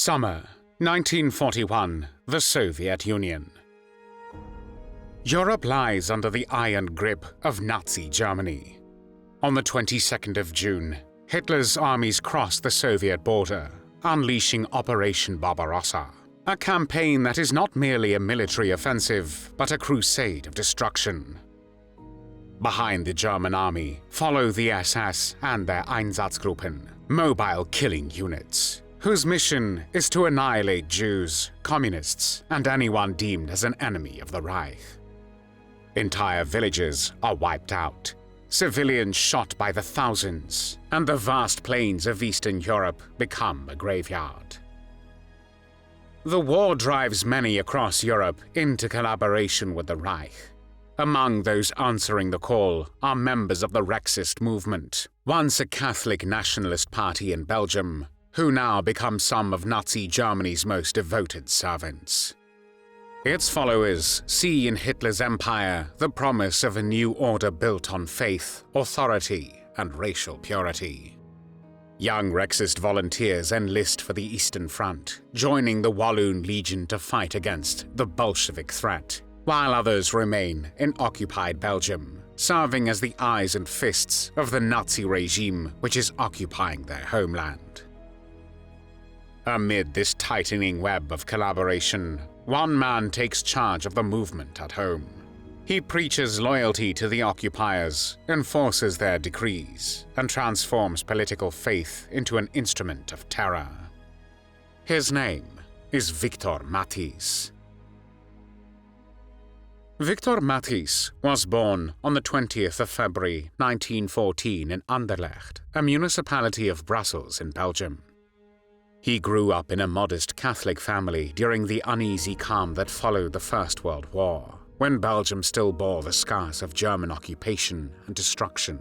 Summer 1941, the Soviet Union. Europe lies under the iron grip of Nazi Germany. On the 22nd of June, Hitler's armies crossed the Soviet border, unleashing Operation Barbarossa, a campaign that is not merely a military offensive, but a crusade of destruction. Behind the German army follow the SS and their Einsatzgruppen, mobile killing units, whose mission is to annihilate Jews, communists, and anyone deemed as an enemy of the Reich. Entire villages are wiped out, civilians shot by the thousands, and the vast plains of Eastern Europe become a graveyard. The war drives many across Europe into collaboration with the Reich. Among those answering the call are members of the Rexist movement, once a Catholic nationalist party in Belgium, who now become some of Nazi Germany's most devoted servants. Its followers see in Hitler's empire the promise of a new order built on faith, authority, and racial purity. Young Rexist volunteers enlist for the Eastern Front, joining the Walloon Legion to fight against the Bolshevik threat, while others remain in occupied Belgium, serving as the eyes and fists of the Nazi regime which is occupying their homeland. Amid this tightening web of collaboration, one man takes charge of the movement at home. He preaches loyalty to the occupiers, enforces their decrees, and transforms political faith into an instrument of terror. His name is Victor Matthys. Victor Matthys was born on the 20th of February 1914 in Anderlecht, a municipality of Brussels in Belgium. He grew up in a modest Catholic family during the uneasy calm that followed the First World War, when Belgium still bore the scars of German occupation and destruction.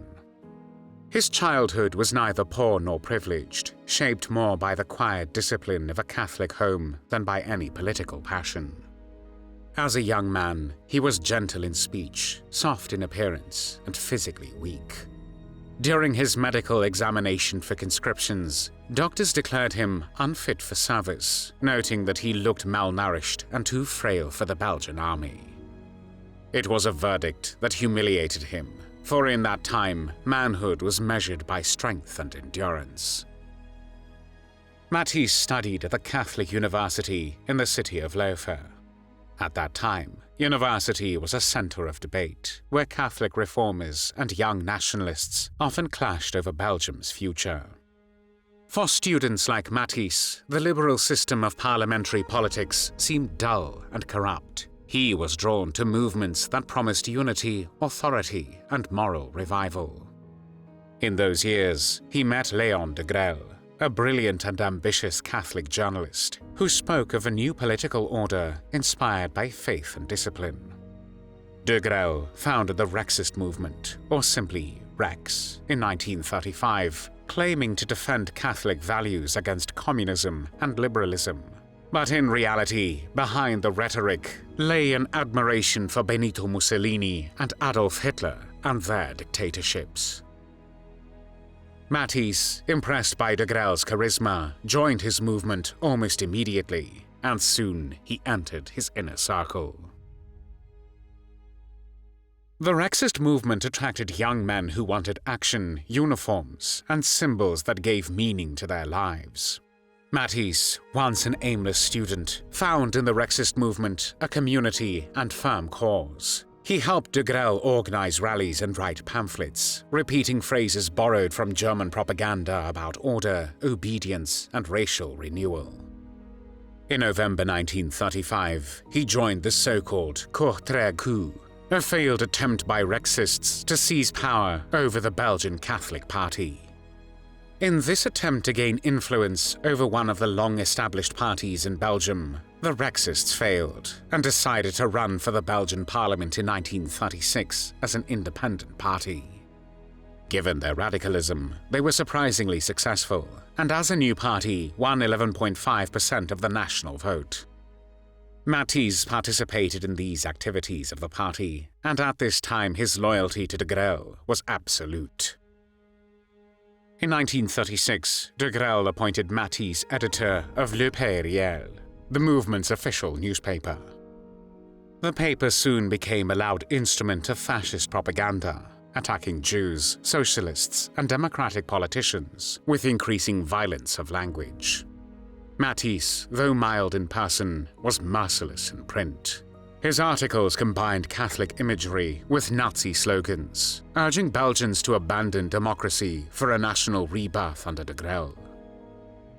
His childhood was neither poor nor privileged, shaped more by the quiet discipline of a Catholic home than by any political passion. As a young man, he was gentle in speech, soft in appearance, and physically weak. During his medical examination for conscriptions, doctors declared him unfit for service, noting that he looked malnourished and too frail for the Belgian army. It was a verdict that humiliated him, for in that time, manhood was measured by strength and endurance. Matthys studied at the Catholic University in the city of Leuven. At that time, university was a center of debate, where Catholic reformers and young nationalists often clashed over Belgium's future. For students like Matthys, the liberal system of parliamentary politics seemed dull and corrupt. He was drawn to movements that promised unity, authority, and moral revival. In those years, he met Léon de Grelle, a brilliant and ambitious Catholic journalist who spoke of a new political order inspired by faith and discipline. De Grelle founded the Rexist movement, or simply Rex, in 1935, claiming to defend Catholic values against communism and liberalism. But in reality, behind the rhetoric lay an admiration for Benito Mussolini and Adolf Hitler and their dictatorships. Matthys, impressed by de Grelle's charisma, joined his movement almost immediately, and soon he entered his inner circle. The Rexist movement attracted young men who wanted action, uniforms, and symbols that gave meaning to their lives. Matthys, once an aimless student, found in the Rexist movement a community and firm cause. He helped de Grelle organize rallies and write pamphlets, repeating phrases borrowed from German propaganda about order, obedience, and racial renewal. In November 1935, he joined the so-called Courtrai coup, a failed attempt by Rexists to seize power over the Belgian Catholic Party. In this attempt to gain influence over one of the long-established parties in Belgium, the Rexists failed and decided to run for the Belgian parliament in 1936 as an independent party. Given their radicalism, they were surprisingly successful, and as a new party, won 11.5% of the national vote. Matthys participated in these activities of the party, and at this time his loyalty to de Grelle was absolute. In 1936, de Grelle appointed Matthys editor of Le Périel, the movement's official newspaper. The paper soon became a loud instrument of fascist propaganda, attacking Jews, socialists, and democratic politicians with increasing violence of language. Matthys, though mild in person, was merciless in print. His articles combined Catholic imagery with Nazi slogans, urging Belgians to abandon democracy for a national rebirth under de Grelle.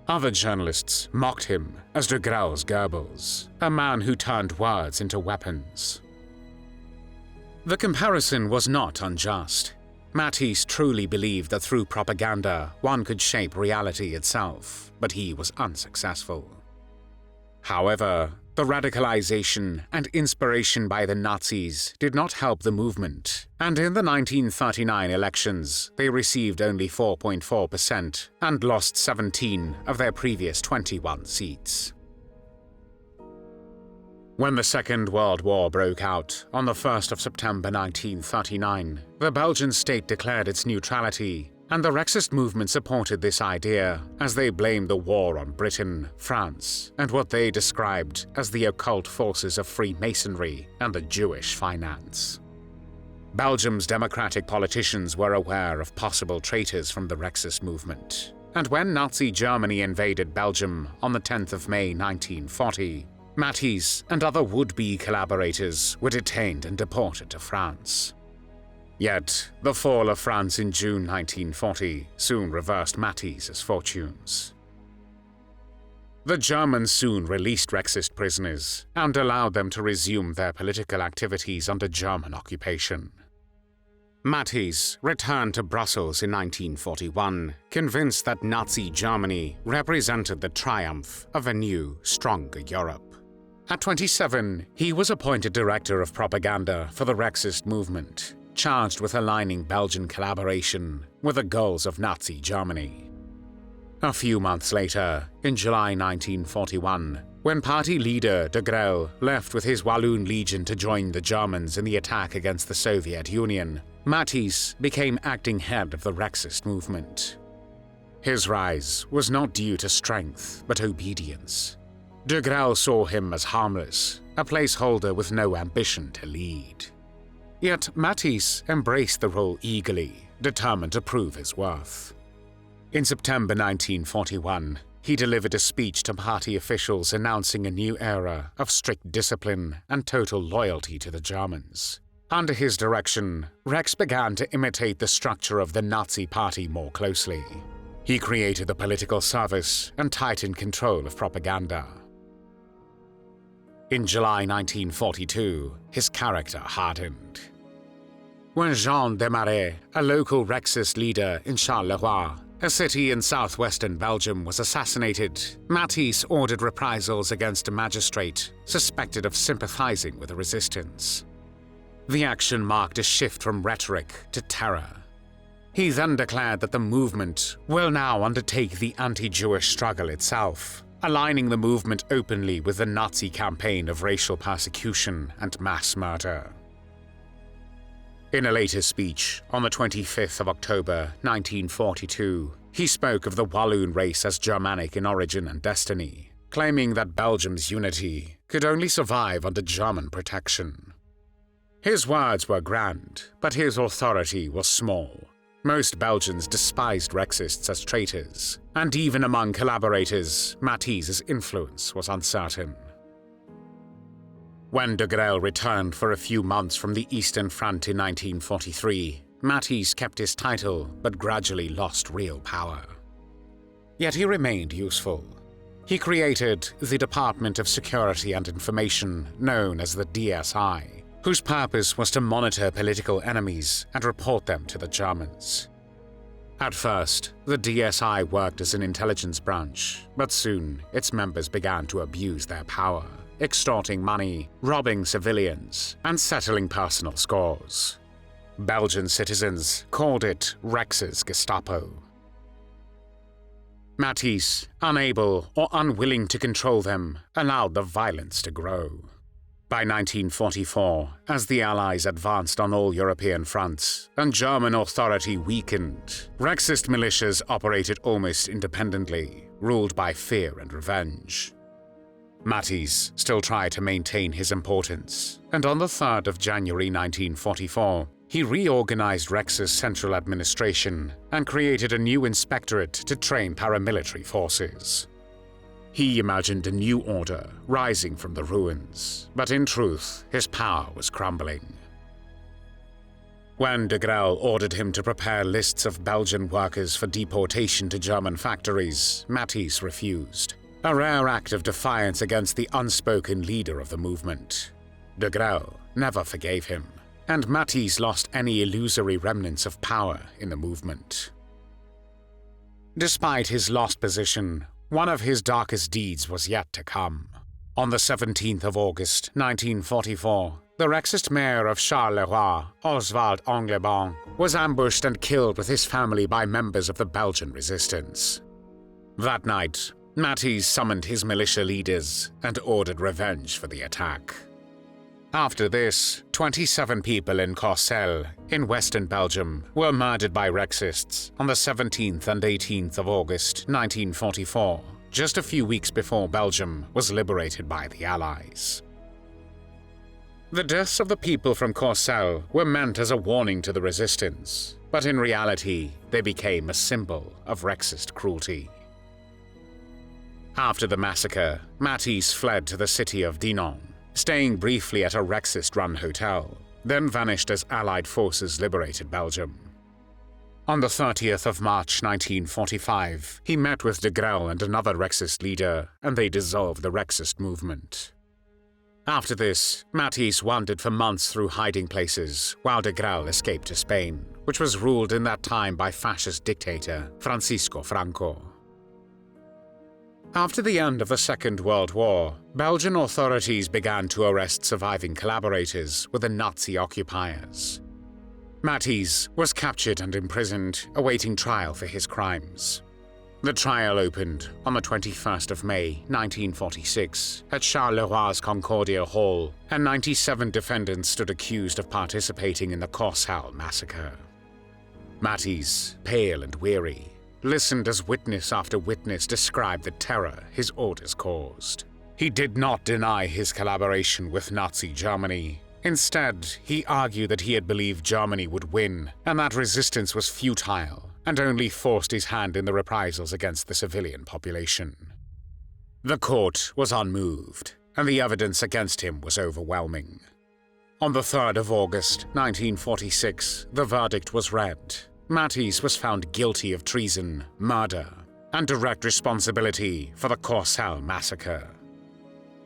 Other journalists mocked him as de Grelle's Goebbels, a man who turned words into weapons. The comparison was not unjust. Matthys truly believed that through propaganda one could shape reality itself, but he was unsuccessful. However, the radicalization and inspiration by the Nazis did not help the movement, and in the 1939 elections they received only 4.4% and lost 17 of their previous 21 seats. When the Second World War broke out on the 1st of September 1939, the Belgian state declared its neutrality, and the Rexist movement supported this idea as they blamed the war on Britain, France, and what they described as the occult forces of Freemasonry and the Jewish finance. Belgium's democratic politicians were aware of possible traitors from the Rexist movement, and when Nazi Germany invaded Belgium on the 10th of May 1940, Matthys and other would-be collaborators were detained and deported to France. Yet, the fall of France in June 1940 soon reversed Matthys' fortunes. The Germans soon released Rexist prisoners and allowed them to resume their political activities under German occupation. Matthys returned to Brussels in 1941, convinced that Nazi Germany represented the triumph of a new, stronger Europe. At 27, he was appointed director of propaganda for the Rexist movement, charged with aligning Belgian collaboration with the goals of Nazi Germany. A few months later, in July 1941, when party leader de Grelle left with his Walloon Legion to join the Germans in the attack against the Soviet Union, Matthys became acting head of the Rexist movement. His rise was not due to strength, but obedience. De Grelle saw him as harmless, a placeholder with no ambition to lead. Yet Matthys embraced the role eagerly, determined to prove his worth. In September 1941, he delivered a speech to party officials announcing a new era of strict discipline and total loyalty to the Germans. Under his direction, Rex began to imitate the structure of the Nazi Party more closely. He created the political service and tightened control of propaganda. In July 1942, his character hardened. When Jean Desmarais, a local Rexist leader in Charleroi, a city in southwestern Belgium, was assassinated, Matthys ordered reprisals against a magistrate suspected of sympathizing with the resistance. The action marked a shift from rhetoric to terror. He then declared that the movement will now undertake the anti-Jewish struggle itself, aligning the movement openly with the Nazi campaign of racial persecution and mass murder. In a later speech, on the 25th of October 1942, he spoke of the Walloon race as Germanic in origin and destiny, claiming that Belgium's unity could only survive under German protection. His words were grand, but his authority was small. Most Belgians despised Rexists as traitors, and even among collaborators, Matthys' influence was uncertain. When de Grelle returned for a few months from the Eastern Front in 1943, Matthys kept his title but gradually lost real power. Yet he remained useful. He created the Department of Security and Information, known as the DSI, whose purpose was to monitor political enemies and report them to the Germans. At first, the DSI worked as an intelligence branch, but soon its members began to abuse their power, extorting money, robbing civilians, and settling personal scores. Belgian citizens called it Rex's Gestapo. Matthys, unable or unwilling to control them, allowed the violence to grow. By 1944, as the Allies advanced on all European fronts and German authority weakened, Rexist militias operated almost independently, ruled by fear and revenge. Matthys still tried to maintain his importance, and on the 3rd of January 1944, he reorganized Rex's central administration and created a new inspectorate to train paramilitary forces. He imagined a new order rising from the ruins, but in truth, his power was crumbling. When de Grelle ordered him to prepare lists of Belgian workers for deportation to German factories, Matthys refused, a rare act of defiance against the unspoken leader of the movement. De Grelle never forgave him, and Matthys lost any illusory remnants of power in the movement. Despite his lost position, one of his darkest deeds was yet to come. On the 17th of August 1944, the Rexist mayor of Charleroi, Oswald Englebon, was ambushed and killed with his family by members of the Belgian resistance. That night, Matthys summoned his militia leaders and ordered revenge for the attack. After this, 27 people in Courcelles, in western Belgium, were murdered by Rexists on the 17th and 18th of August 1944, just a few weeks before Belgium was liberated by the Allies. The deaths of the people from Courcelles were meant as a warning to the resistance, but in reality, they became a symbol of Rexist cruelty. After the massacre, Matthys fled to the city of Dinant, staying briefly at a Rexist-run hotel, then vanished as Allied forces liberated Belgium. On the 30th of March 1945, he met with de Grelle and another Rexist leader, and they dissolved the Rexist movement. After this, Matthys wandered for months through hiding places, while de Grelle escaped to Spain, which was ruled in that time by fascist dictator Francisco Franco. After the end of the Second World War, Belgian authorities began to arrest surviving collaborators with the Nazi occupiers. Matthys was captured and imprisoned, awaiting trial for his crimes. The trial opened on the 21st of May 1946 at Charleroi Concordia Hall, and 97 defendants stood accused of participating in the Courcelles massacre. Matthys, pale and weary, listened as witness after witness described the terror his orders caused. He did not deny his collaboration with Nazi Germany. Instead, he argued that he had believed Germany would win, and that resistance was futile, and only forced his hand in the reprisals against the civilian population. The court was unmoved, and the evidence against him was overwhelming. On the 3rd of August 1946, the verdict was read. Matthys was found guilty of treason, murder, and direct responsibility for the Courcelles massacre.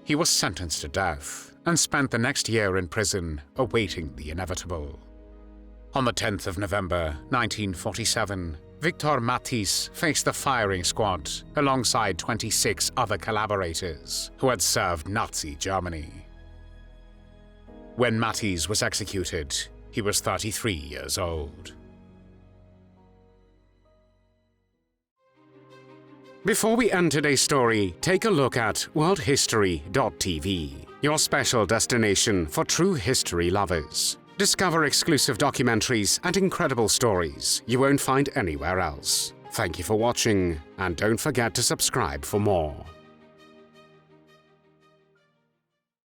He was sentenced to death and spent the next year in prison awaiting the inevitable. On the 10th of November 1947, Victor Matthys faced the firing squad alongside 26 other collaborators who had served Nazi Germany. When Matthys was executed, he was 33 years old. Before we end today's story, take a look at worldhistory.tv, your special destination for true history lovers. Discover exclusive documentaries and incredible stories you won't find anywhere else. Thank you for watching, and don't forget to subscribe for more.